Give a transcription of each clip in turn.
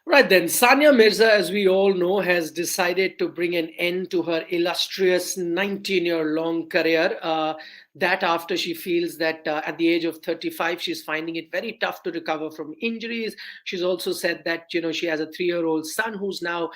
Right then, Sania Mirza, as we all know, has decided to bring an end to her illustrious 19-year-long career. That after she feels that at the age of 35, she's finding it very tough to recover from injuries. She's also said that she has a 3-year-old son who's now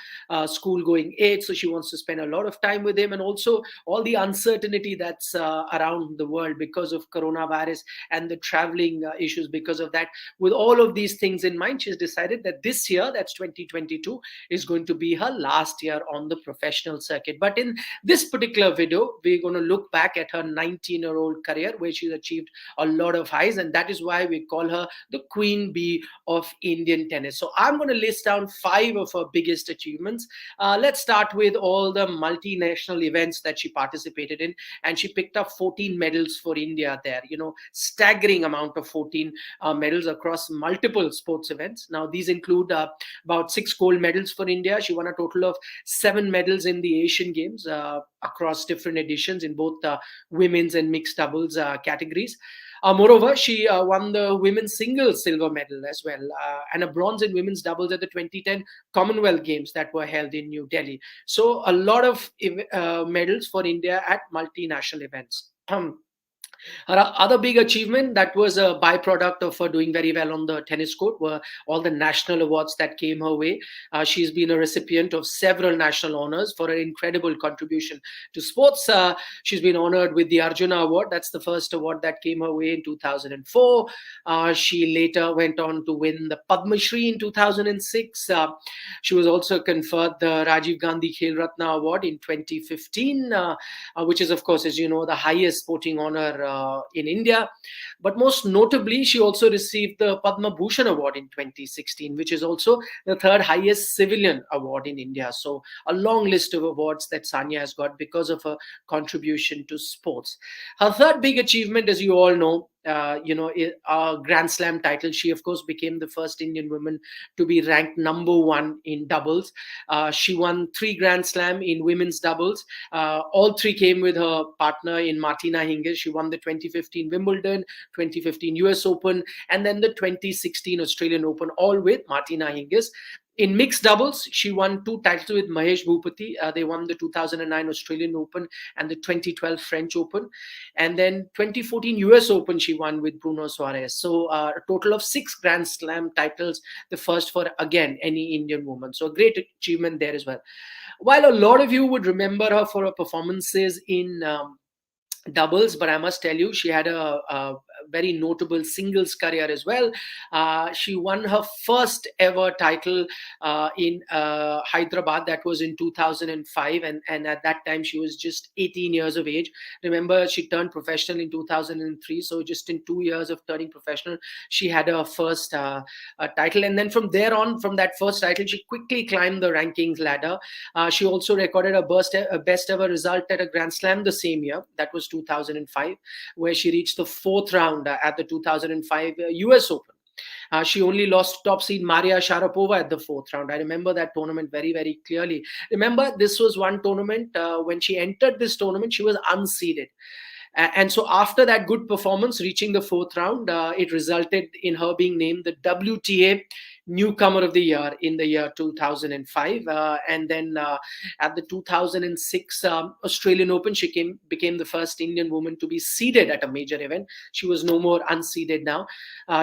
school going age, so she wants to spend a lot of time with him, and also all the uncertainty that's around the world because of coronavirus and the traveling issues because of that. With all of these things in mind, she's decided that this year, that's 2022, is going to be her last year on the professional circuit. But in this particular video, we're going to look back at her 19-year-old career where she's achieved a lot of highs, and that is why we call her the queen bee of Indian tennis. So I'm going to list down 5 of her biggest achievements. Let's start with all the multinational events that she participated in, and she picked up 14 medals for India there. Staggering amount of 14 medals across multiple sports events. Now, these include about 6 gold medals for India. She won a total of 7 medals in the Asian Games across different editions in both women's and mixed doubles categories. Moreover, she won the women's singles silver medal as well, and a bronze in women's doubles at the 2010 Commonwealth Games that were held in New Delhi. So, a lot of medals for India at multinational events. Her other big achievement that was a byproduct of her doing very well on the tennis court were all the national awards that came her way. She's been a recipient of several national honors for her incredible contribution to sports. She's been honored with the Arjuna Award. That's the first award that came her way in 2004. She later went on to win the Padma Shri in 2006. She was also conferred the Rajiv Gandhi Khel Ratna Award in 2015, which is, of course, as you know, the highest sporting honor in India. But most notably, she also received the Padma Bhushan Award in 2016, which is also the third highest civilian award in India. So, a long list of awards that Sania has got because of her contribution to sports. Her third big achievement, as you all know, a Grand Slam title. She, of course, became the first Indian woman to be ranked number 1 in doubles. She won 3 Grand Slam in women's doubles. All 3 came with her partner in Martina Hingis. She won the 2015 Wimbledon, 2015 US Open, and then the 2016 Australian Open, all with Martina Hingis. In mixed doubles, she won 2 titles with Mahesh Bhupati. They won the 2009 Australian Open and the 2012 French Open. And then 2014 US Open, she won with Bruno Suarez. So a total of 6 Grand Slam titles, the first for, again, any Indian woman. So a great achievement there as well. While a lot of you would remember her for her performances in doubles, but I must tell you, she had a very notable singles career as well. She won her first ever title in Hyderabad. That was in 2005, and at that time she was just 18 years of age. Remember, she turned professional in 2003, so just in 2 years of turning professional, she had her first title. And then from there on, from that first title, she quickly climbed the rankings ladder. She also recorded a best ever result at a Grand Slam the same year. That was 2005, where she reached the 4th round at the 2005 US Open. She only lost top seed Maria Sharapova at the 4th round. I remember that tournament very, very clearly. Remember, this was one tournament when she entered this tournament, she was unseeded. And so after that good performance, reaching the 4th round, it resulted in her being named the WTA Newcomer of the Year in the year 2005. And then at the 2006 Australian Open, she became the first Indian woman to be seeded at a major event. She was no more unseeded now.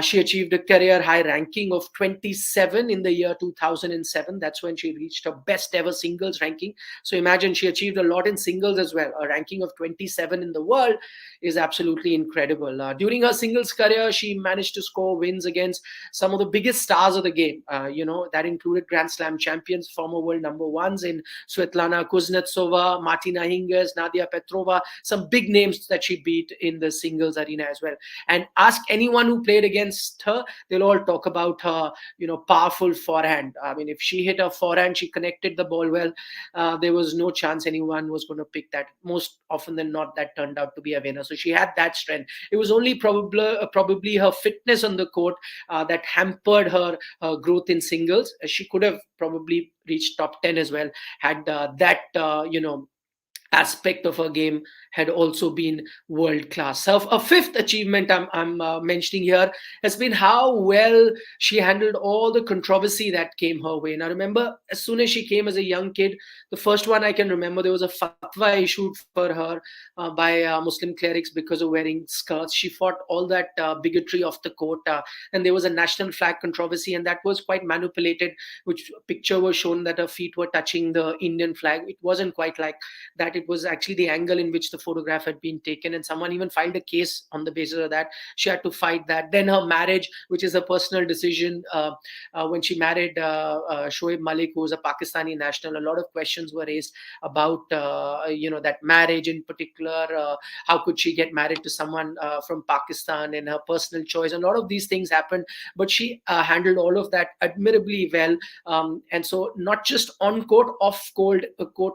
She achieved a career high ranking of 27 in the year 2007. That's when she reached her best ever singles ranking. So imagine, she achieved a lot in singles as well. A ranking of 27 in the world is absolutely incredible. During her singles career, she managed to score wins against some of the biggest stars of the game. That included Grand Slam champions, former world number 1s in Svetlana Kuznetsova, Martina Hingis, Nadia Petrova, some big names that she beat in the singles arena as well. And ask anyone who played against her, they'll all talk about her, powerful forehand. I mean, if she hit a forehand, she connected the ball well. There was no chance anyone was going to pick that. Most often than not, that turned out to be a winner. So she had that strength. It was only probably her fitness on the court that hampered her growth in singles. She could have probably reached top 10 as well had that aspect of her game had also been world class. So a fifth achievement I'm mentioning here has been how well she handled all the controversy that came her way. Now, remember, as soon as she came as a young kid, the first one I can remember, there was a fatwa issued for her by Muslim clerics because of wearing skirts. She fought all that bigotry off the court, and there was a national flag controversy, and that was quite manipulated. Which picture was shown that her feet were touching the Indian flag. It wasn't quite like that. It was actually the angle in which the photograph had been taken, and someone even filed a case on the basis of that. She had to fight that. Then her marriage, which is a personal decision, when she married Shoaib Malik, who was a Pakistani national, a lot of questions were raised about that marriage in particular. How could she get married to someone from Pakistan, and her personal choice? And a lot of these things happened, but she handled all of that admirably well. And so, not just on court, off court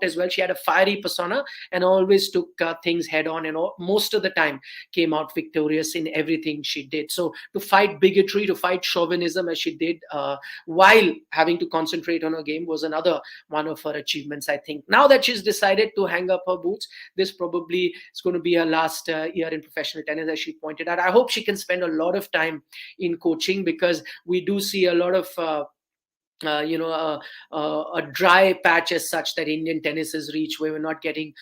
as well, she had a fiery persona and always took things head on, and most of the time came out victorious in everything she did. So, to fight bigotry, to fight chauvinism as she did, while having to concentrate on her game, was another one of her achievements, I think. Now that she's decided to hang up her boots, this probably is going to be her last year in professional tennis, as she pointed out. I hope she can spend a lot of time in coaching, because we do see a lot of a dry patch as such that Indian tennis has reached, where we're not getting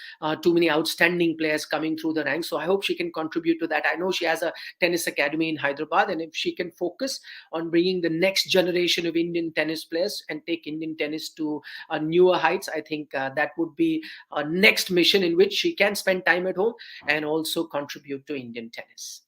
too many outstanding players coming through the ranks. So I hope she can contribute to that. I know she has a tennis academy in Hyderabad, and if she can focus on bringing the next generation of Indian tennis players and take Indian tennis to newer heights, I think that would be a next mission in which she can spend time at home and also contribute to Indian tennis.